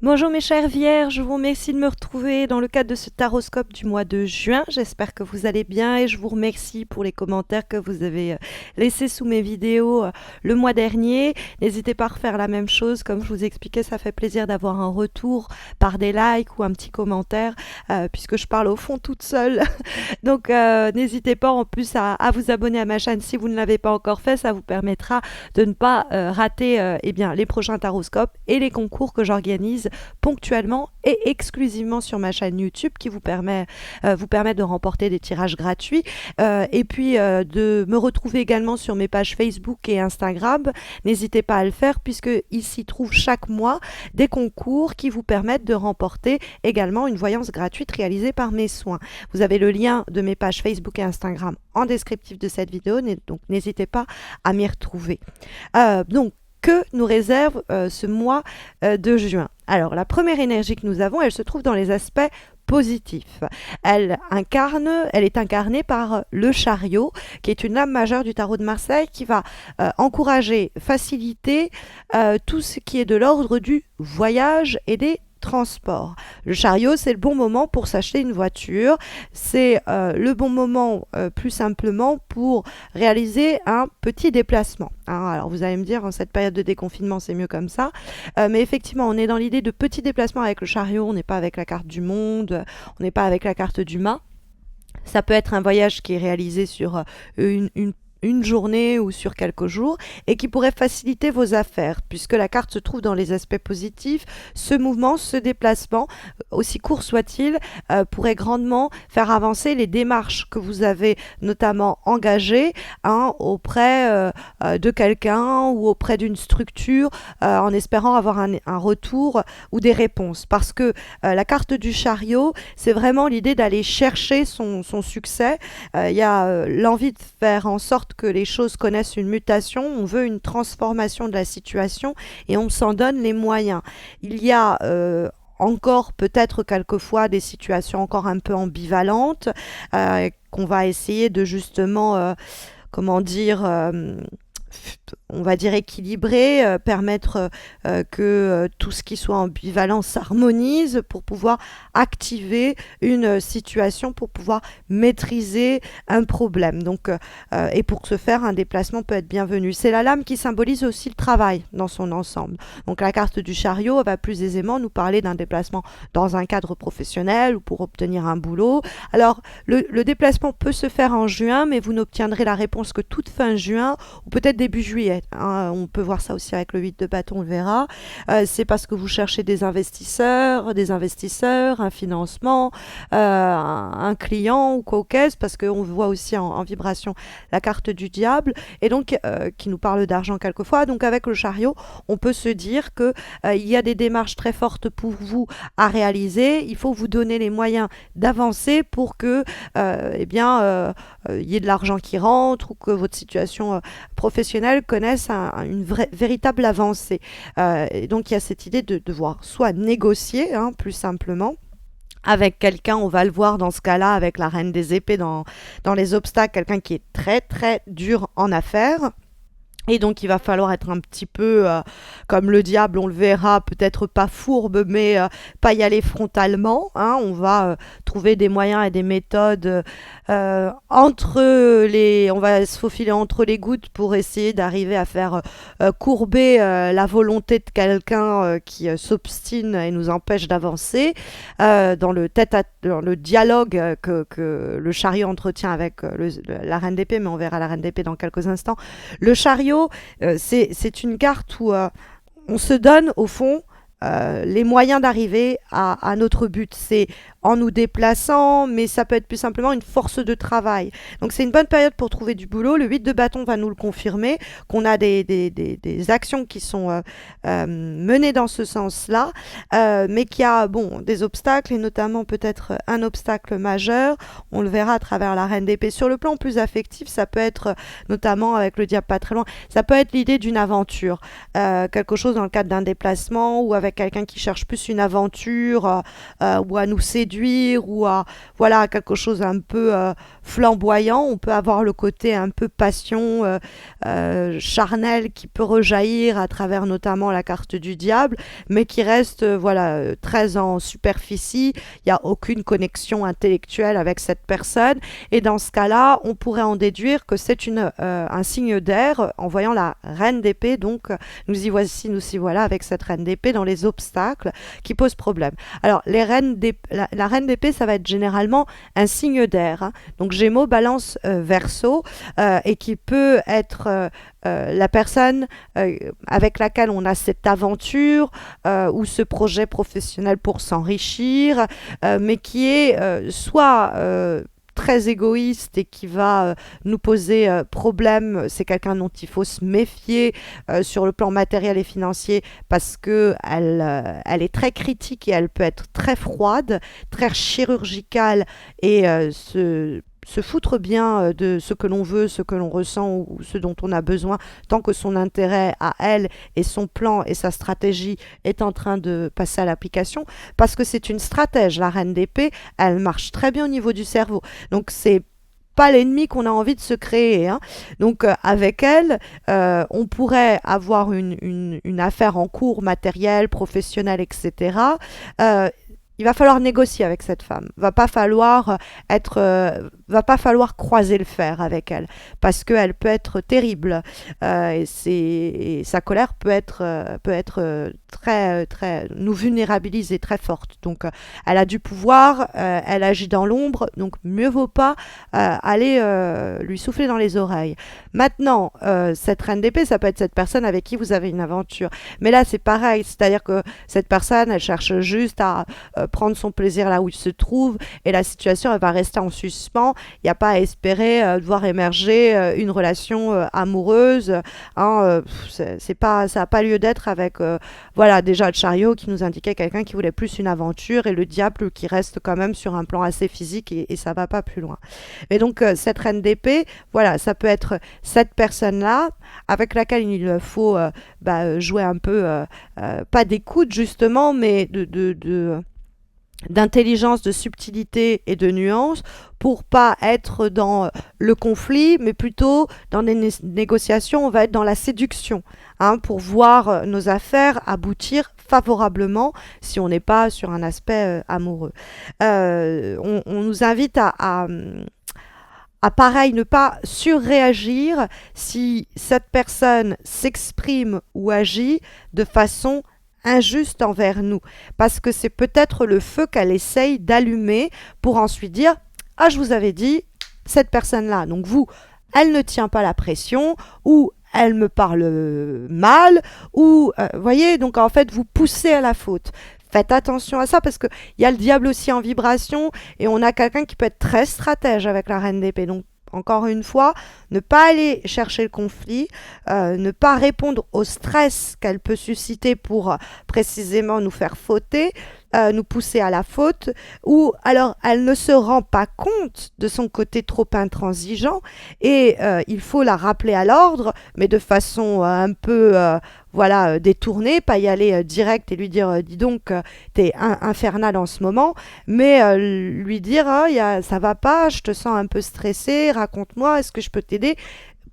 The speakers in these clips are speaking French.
Bonjour mes chères vierges, je vous remercie de me retrouver dans le cadre de ce taroscope du mois de juin. J'espère que vous allez bien et je vous remercie pour les commentaires que vous avez laissés sous mes vidéos le mois dernier. N'hésitez pas à refaire la même chose, comme je vous expliquais, ça fait plaisir d'avoir un retour par des likes ou un petit commentaire puisque je parle au fond toute seule. Donc n'hésitez pas en plus à vous abonner à ma chaîne si vous ne l'avez pas encore fait, ça vous permettra de ne pas rater les prochains taroscopes et les concours que j'organise ponctuellement et exclusivement sur ma chaîne YouTube qui vous permet de remporter des tirages gratuits et puis de me retrouver également sur mes pages Facebook et Instagram. N'hésitez pas à le faire puisqu'il s'y trouve chaque mois des concours qui vous permettent de remporter également une voyance gratuite réalisée par mes soins. Vous avez le lien de mes pages Facebook et Instagram en descriptif de cette vidéo, donc n'hésitez pas à m'y retrouver. Donc, que nous réserve ce mois de juin? Alors, la première énergie que nous avons, elle se trouve dans les aspects positifs. Elle est incarnée par le chariot, qui est une âme majeure du tarot de Marseille, qui va encourager, faciliter tout ce qui est de l'ordre du voyage et des transport. Le chariot, c'est le bon moment pour s'acheter une voiture. C'est le bon moment, plus simplement, pour réaliser un petit déplacement. Alors, vous allez me dire, en cette période de déconfinement, c'est mieux comme ça. Mais effectivement, on est dans l'idée de petits déplacements avec le chariot. On n'est pas avec la carte du monde, on n'est pas avec la carte du mât. Ça peut être un voyage qui est réalisé sur une journée ou sur quelques jours et qui pourrait faciliter vos affaires puisque la carte se trouve dans les aspects positifs. Ce mouvement, ce déplacement, aussi court soit-il, pourrait grandement faire avancer les démarches que vous avez notamment engagées auprès de quelqu'un ou auprès d'une structure en espérant avoir un retour ou des réponses parce que la carte du chariot, c'est vraiment l'idée d'aller chercher son succès. Il y a l'envie de faire en sorte que les choses connaissent une mutation, on veut une transformation de la situation et on s'en donne les moyens. Il y a encore peut-être quelquefois des situations encore un peu ambivalentes qu'on va essayer de justement, on va dire équilibrer, permettre que tout ce qui soit ambivalent s'harmonise pour pouvoir activer une situation, pour pouvoir maîtriser un problème. Donc, et pour ce faire, un déplacement peut être bienvenu. C'est la lame qui symbolise aussi le travail dans son ensemble. Donc la carte du chariot va plus aisément nous parler d'un déplacement dans un cadre professionnel ou pour obtenir un boulot. Alors, le déplacement peut se faire en juin, mais vous n'obtiendrez la réponse que toute fin juin ou peut-être début juillet. On peut voir ça aussi avec le 8 de bâton, on le verra. C'est parce que vous cherchez des investisseurs, un financement, un client ou quoi au caisse, parce qu'on voit aussi en vibration la carte du diable, et donc qui nous parle d'argent quelquefois. Donc avec le chariot, on peut se dire que il y a des démarches très fortes pour vous à réaliser. Il faut vous donner les moyens d'avancer pour que il y ait de l'argent qui rentre ou que votre situation professionnelle connaisse une véritable avancée. Et donc il y a cette idée de devoir soit négocier, plus simplement, avec quelqu'un, on va le voir dans ce cas-là avec la reine des épées dans les obstacles, quelqu'un qui est très très dur en affaires. Et donc il va falloir être un petit peu comme le diable, on le verra, peut-être pas fourbe, mais pas y aller frontalement. On va trouver des moyens et des méthodes on va se faufiler entre les gouttes pour essayer d'arriver à faire courber la volonté de quelqu'un qui s'obstine et nous empêche d'avancer dans le dialogue que le chariot entretient avec la reine d'épée, mais on verra la reine d'épée dans quelques instants. Le chariot, c'est une carte où on se donne au fond les moyens d'arriver à notre but. C'est en nous déplaçant, mais ça peut être plus simplement une force de travail. Donc c'est une bonne période pour trouver du boulot. Le 8 de bâton va nous le confirmer, qu'on a des actions qui sont menées dans ce sens-là, mais qu'il y a des obstacles, et notamment peut-être un obstacle majeur. On le verra à travers la reine d'épée. Sur le plan plus affectif, ça peut être, notamment avec le diable pas très loin, ça peut être l'idée d'une aventure, quelque chose dans le cadre d'un déplacement ou avec avec quelqu'un qui cherche plus une aventure ou à nous séduire ou à voilà quelque chose un peu flamboyant. On peut avoir le côté un peu passion charnel qui peut rejaillir à travers notamment la carte du diable, mais qui reste très en superficie. Il n'y a aucune connexion intellectuelle avec cette personne. Et dans ce cas-là, on pourrait en déduire que c'est un signe d'air en voyant la reine d'épée. Donc, nous y voilà avec cette reine d'épée dans les obstacles qui posent problème. Alors, la reine d'épée, ça va être généralement un signe d'air. Hein. Donc, Gémeaux, Balance, Verseau, et qui peut être la personne avec laquelle on a cette aventure ou ce projet professionnel pour s'enrichir, mais qui est soit très égoïste et qui va nous poser problème. C'est quelqu'un dont il faut se méfier sur le plan matériel et financier parce que elle est très critique et elle peut être très froide, très chirurgicale et se foutre bien de ce que l'on veut, ce que l'on ressent ou ce dont on a besoin, tant que son intérêt à elle et son plan et sa stratégie est en train de passer à l'application, parce que c'est une stratège, la reine d'épée, elle marche très bien au niveau du cerveau. Donc c'est pas l'ennemi qu'on a envie de se créer. Hein. Donc avec elle, on pourrait avoir une affaire en cours, matérielle, professionnelle, etc. Il va falloir négocier avec cette femme. Va pas falloir croiser le fer avec elle parce qu'elle peut être terrible et sa colère peut être très nous vulnérabiliser très forte. Donc elle a du pouvoir, elle agit dans l'ombre, donc mieux vaut pas aller lui souffler dans les oreilles. Maintenant, cette reine d'épée, ça peut être cette personne avec qui vous avez une aventure. Mais là, c'est pareil, c'est-à-dire que cette personne, elle cherche juste à prendre son plaisir là où il se trouve et la situation elle va rester en suspens. Il n'y a pas à espérer de voir émerger une relation amoureuse. Hein, ça n'a pas lieu d'être avec voilà déjà le chariot qui nous indiquait quelqu'un qui voulait plus une aventure et le diable qui reste quand même sur un plan assez physique et ça va pas plus loin. Et donc cette reine d'épée, voilà, ça peut être cette personne-là avec laquelle il faut jouer un peu pas d'écoute justement, mais d'intelligence, de subtilité et de nuance pour pas être dans le conflit, mais plutôt dans des négociations, on va être dans la séduction, hein, pour voir nos affaires aboutir favorablement si on n'est pas sur un aspect amoureux. On nous invite à pareil, ne pas surréagir si cette personne s'exprime ou agit de façon injuste envers nous, parce que c'est peut-être le feu qu'elle essaye d'allumer pour ensuite dire « Ah, je vous avais dit, cette personne-là, donc vous, elle ne tient pas la pression, ou elle me parle mal, ou, voyez, donc en fait, vous poussez à la faute. » Faites attention à ça parce qu'il y a le diable aussi en vibration et on a quelqu'un qui peut être très stratège avec la reine d'épée. Donc, encore une fois, ne pas aller chercher le conflit, ne pas répondre au stress qu'elle peut susciter pour précisément nous faire fauter, nous pousser à la faute, ou alors elle ne se rend pas compte de son côté trop intransigeant et il faut la rappeler à l'ordre, mais de façon un peu détournée, pas y aller direct et lui dire dis donc t'es infernal en ce moment, mais lui dire ça va pas, je te sens un peu stressé, raconte-moi, est-ce que je peux t'aider,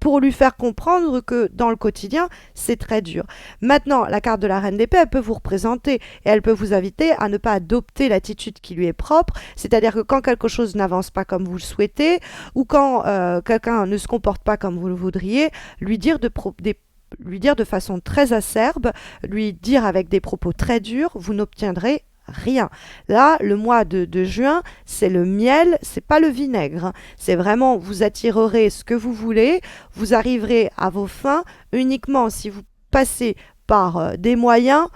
pour lui faire comprendre que dans le quotidien, c'est très dur. Maintenant, la carte de la reine d'épée, elle peut vous représenter et elle peut vous inviter à ne pas adopter l'attitude qui lui est propre, c'est-à-dire que quand quelque chose n'avance pas comme vous le souhaitez ou quand quelqu'un ne se comporte pas comme vous le voudriez, lui dire de façon très acerbe, lui dire avec des propos très durs, vous n'obtiendrez rien. Là, le mois de juin, c'est le miel, c'est pas le vinaigre. Hein. C'est vraiment, vous attirerez ce que vous voulez, vous arriverez à vos fins uniquement si vous passez par des moyens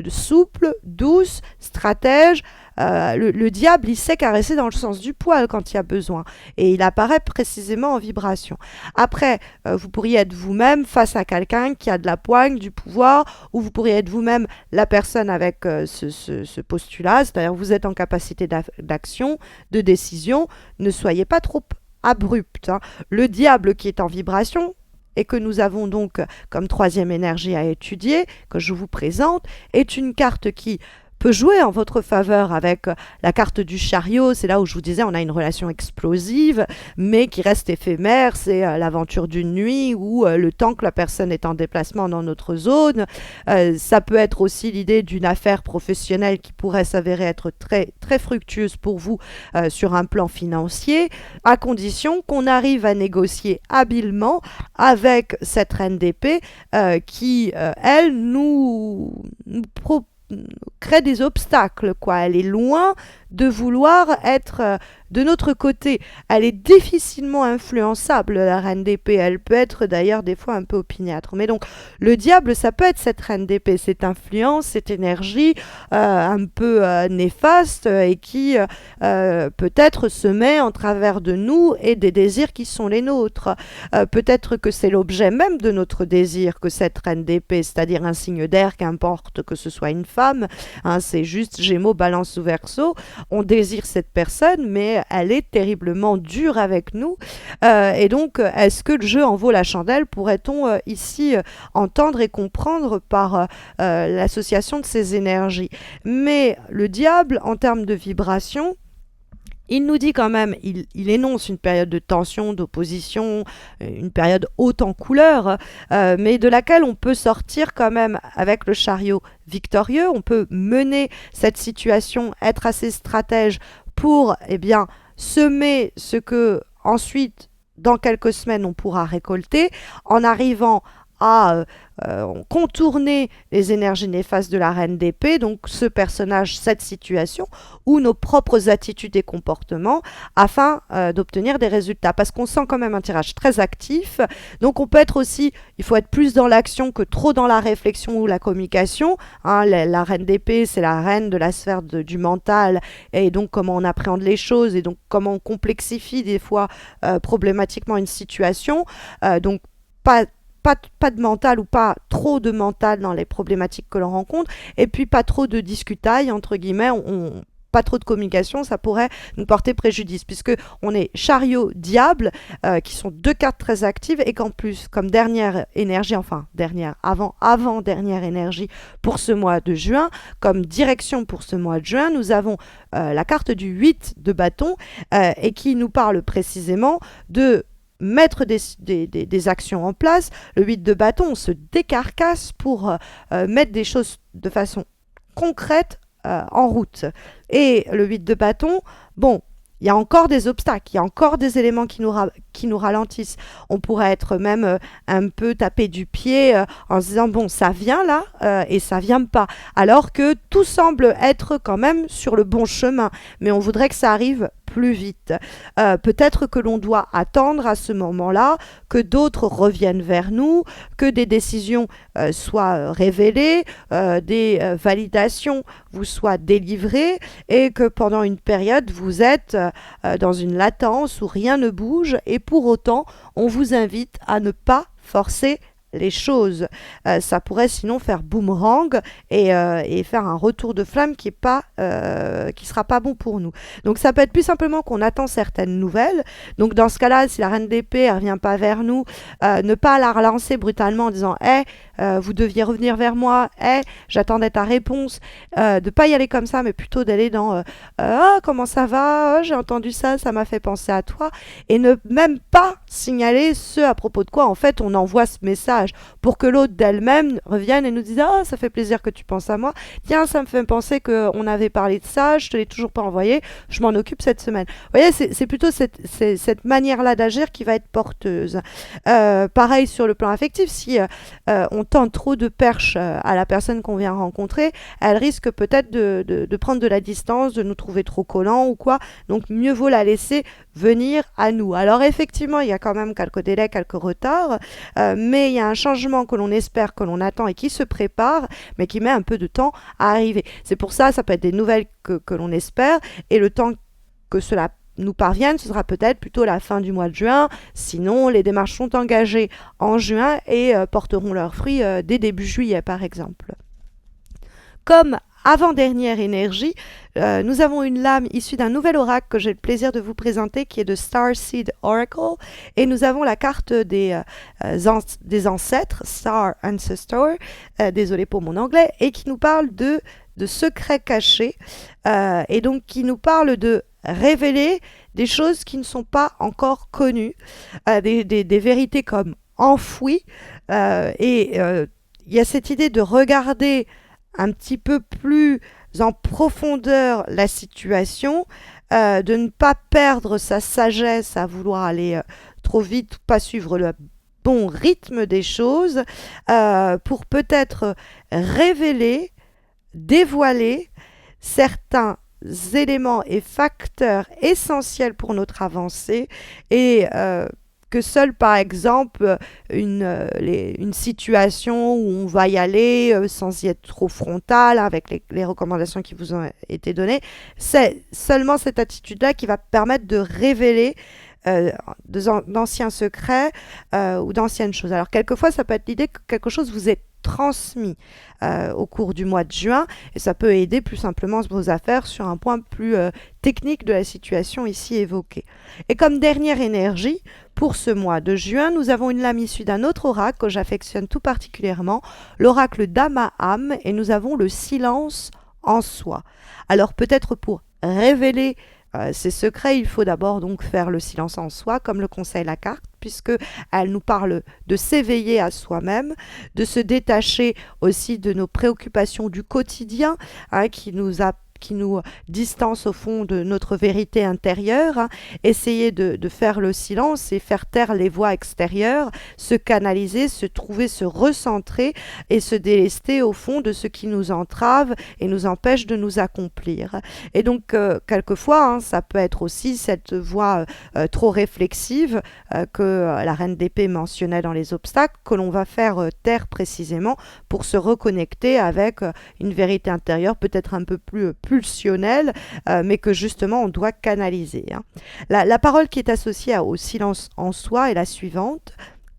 souples, douces, stratèges. Le diable, il sait caresser dans le sens du poil quand il y a besoin. Et il apparaît précisément en vibration. Après, vous pourriez être vous-même face à quelqu'un qui a de la poigne, du pouvoir, ou vous pourriez être vous-même la personne avec ce postulat, c'est-à-dire vous êtes en capacité d'action, de décision. Ne soyez pas trop abrupt. Hein. Le diable qui est en vibration et que nous avons donc comme troisième énergie à étudier, que je vous présente, est une carte qui peut jouer en votre faveur avec la carte du chariot. C'est là où je vous disais on a une relation explosive mais qui reste éphémère. C'est l'aventure d'une nuit ou le temps que la personne est en déplacement dans notre zone. Ça peut être aussi l'idée d'une affaire professionnelle qui pourrait s'avérer être très, très fructueuse pour vous sur un plan financier, à condition qu'on arrive à négocier habilement avec cette reine d'épée qui, elle, nous propose crée des obstacles, quoi. Elle est loin de vouloir être de notre côté. Elle est difficilement influençable, la reine d'épée. Elle peut être d'ailleurs des fois un peu opiniâtre. Mais donc, le diable, ça peut être cette reine d'épée, cette influence, cette énergie un peu néfaste et qui peut-être se met en travers de nous et des désirs qui sont les nôtres. Peut-être que c'est l'objet même de notre désir que cette reine d'épée, c'est-à-dire un signe d'air, qu'importe que ce soit une femme, hein, c'est juste Gémeaux, Balance ou Verseau. On désire cette personne, mais elle est terriblement dure avec nous. Et donc, est-ce que le jeu en vaut la chandelle? Pourrait-on ici entendre et comprendre par l'association de ces énergies? Mais le diable, en termes de vibration, il nous dit quand même, il énonce une période de tension, d'opposition, une période haute en couleurs, mais de laquelle on peut sortir quand même avec le chariot victorieux. On peut mener cette situation, être assez stratège pour semer ce que ensuite, dans quelques semaines, on pourra récolter en arrivant à contourner les énergies néfastes de la reine d'épée, donc ce personnage, cette situation, ou nos propres attitudes et comportements, afin d'obtenir des résultats. Parce qu'on sent quand même un tirage très actif, donc on peut être aussi, il faut être plus dans l'action que trop dans la réflexion ou la communication. Hein, la reine d'épée, c'est la reine de la sphère du mental, et donc comment on appréhende les choses, et donc comment on complexifie des fois problématiquement une situation. Donc pas de mental ou pas trop de mental dans les problématiques que l'on rencontre, et puis pas trop de discutaille, entre guillemets, pas trop de communication, ça pourrait nous porter préjudice, puisque on est chariot, diable, qui sont deux cartes très actives, et qu'en plus, comme dernière énergie, avant-dernière énergie pour ce mois de juin, comme direction pour ce mois de juin, nous avons la carte du 8 de bâton, et qui nous parle précisément de mettre des actions en place. Le 8 de bâton, on se décarcasse pour mettre des choses de façon concrète en route. Et le 8 de bâton, bon, il y a encore des obstacles, il y a encore des éléments qui nous ralentissent. On pourrait être même un peu tapé du pied en se disant, bon, ça vient là et ça vient pas. Alors que tout semble être quand même sur le bon chemin, mais on voudrait que ça arrive plus vite. Peut-être que l'on doit attendre à ce moment-là que d'autres reviennent vers nous, que des décisions soient révélées, des validations vous soient délivrées, et que pendant une période vous êtes dans une latence où rien ne bouge, et pour autant on vous invite à ne pas forcer les choses. Ça pourrait sinon faire boomerang et faire un retour de flamme qui sera pas bon pour nous. Donc ça peut être plus simplement qu'on attend certaines nouvelles. Donc dans ce cas-là, si la reine d'épée ne revient pas vers nous, ne pas la relancer brutalement en disant vous deviez revenir vers moi, j'attendais ta réponse, de pas y aller comme ça, mais plutôt d'aller dans comment ça va, j'ai entendu ça, ça m'a fait penser à toi, et ne même pas signaler ce à propos de quoi en fait on envoie ce message, pour que l'autre d'elle-même revienne et nous dise ça fait plaisir que tu penses à moi, tiens, ça me fait penser qu'on avait parlé de ça, je te l'ai toujours pas envoyé, je m'en occupe cette semaine. Vous voyez, c'est plutôt cette manière-là d'agir qui va être porteuse. Pareil sur le plan affectif, si on tend trop de perches à la personne qu'on vient rencontrer, elle risque peut-être de prendre de la distance, de nous trouver trop collants ou quoi, donc mieux vaut la laisser venir à nous. Alors effectivement, il y a quand même quelques délais, quelques retards, mais il y a un changement que l'on espère, que l'on attend et qui se prépare, mais qui met un peu de temps à arriver. C'est pour ça peut être des nouvelles que l'on espère, et le temps que cela nous parvienne, ce sera peut-être plutôt la fin du mois de juin. Sinon, les démarches sont engagées en juin et porteront leurs fruits dès début juillet, par exemple. Comme avant-dernière énergie, nous avons une lame issue d'un nouvel oracle que j'ai le plaisir de vous présenter, qui est de Starseed Oracle. Et nous avons la carte des ancêtres, Star Ancestor, désolé pour mon anglais, et qui nous parle de secrets cachés, et donc qui nous parle de révéler des choses qui ne sont pas encore connues, des vérités comme enfouies, et il y a cette idée de regarder un petit peu plus en profondeur la situation, de ne pas perdre sa sagesse à vouloir aller trop vite, pas suivre le bon rythme des choses, pour peut-être révéler, dévoiler certains éléments et facteurs essentiels pour notre avancée, et que seule, par exemple, une situation où on va y aller sans y être trop frontal, avec les recommandations qui vous ont été données, c'est seulement cette attitude-là qui va permettre de révéler d'anciens secrets ou d'anciennes choses. Alors, quelquefois, ça peut être l'idée que quelque chose vous est transmis au cours du mois de juin, et ça peut aider plus simplement vos affaires sur un point plus technique de la situation ici évoquée. Et comme dernière énergie, pour ce mois de juin, nous avons une lame issue d'un autre oracle que j'affectionne tout particulièrement, l'oracle d'Amaham, et nous avons le silence en soi. Alors peut-être pour révéler ces secrets, il faut d'abord donc faire le silence en soi, comme le conseille la carte, puisque elle nous parle de s'éveiller à soi-même, de se détacher aussi de nos préoccupations du quotidien, qui nous distance au fond de notre vérité intérieure, essayer de faire le silence et faire taire les voix extérieures, se canaliser, se trouver, se recentrer et se délester au fond de ce qui nous entrave et nous empêche de nous accomplir. Et donc, quelquefois, ça peut être aussi cette voix trop réflexive que la reine d'épée mentionnait dans les obstacles, que l'on va faire taire précisément pour se reconnecter avec une vérité intérieure peut-être un peu plus pulsionnelle, mais que justement on doit canaliser. La parole qui est associée au silence en soi est la suivante.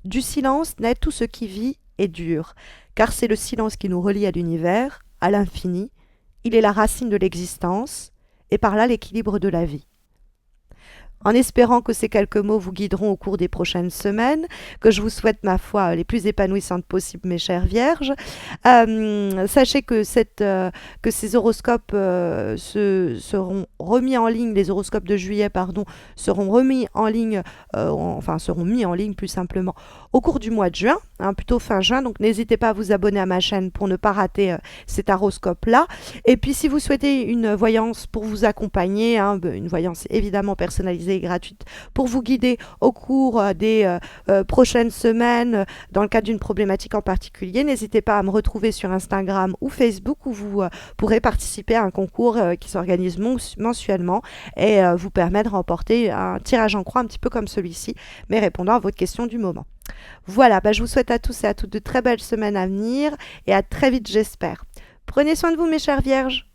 Du silence naît tout ce qui vit et dure, car c'est le silence qui nous relie à l'univers, à l'infini. Il est la racine de l'existence, et par là l'équilibre de la vie. En espérant que ces quelques mots vous guideront au cours des prochaines semaines, que je vous souhaite, ma foi, les plus épanouissantes possibles, mes chères vierges. Sachez que ces horoscopes seront remis en ligne, les horoscopes de juillet, seront remis en ligne, seront mis en ligne plus simplement au cours du mois de juin, plutôt fin juin. Donc n'hésitez pas à vous abonner à ma chaîne pour ne pas rater cet horoscope-là. Et puis si vous souhaitez une voyance pour vous accompagner, une voyance évidemment personnalisée et gratuite pour vous guider au cours des prochaines semaines dans le cadre d'une problématique en particulier, n'hésitez pas à me retrouver sur Instagram ou Facebook, où vous pourrez participer à un concours qui s'organise mensuellement et vous permet de remporter un tirage en croix un petit peu comme celui-ci, mais répondant à votre question du moment. Voilà, je vous souhaite à tous et à toutes de très belles semaines à venir, et à très vite, j'espère. Prenez soin de vous, mes chères vierges.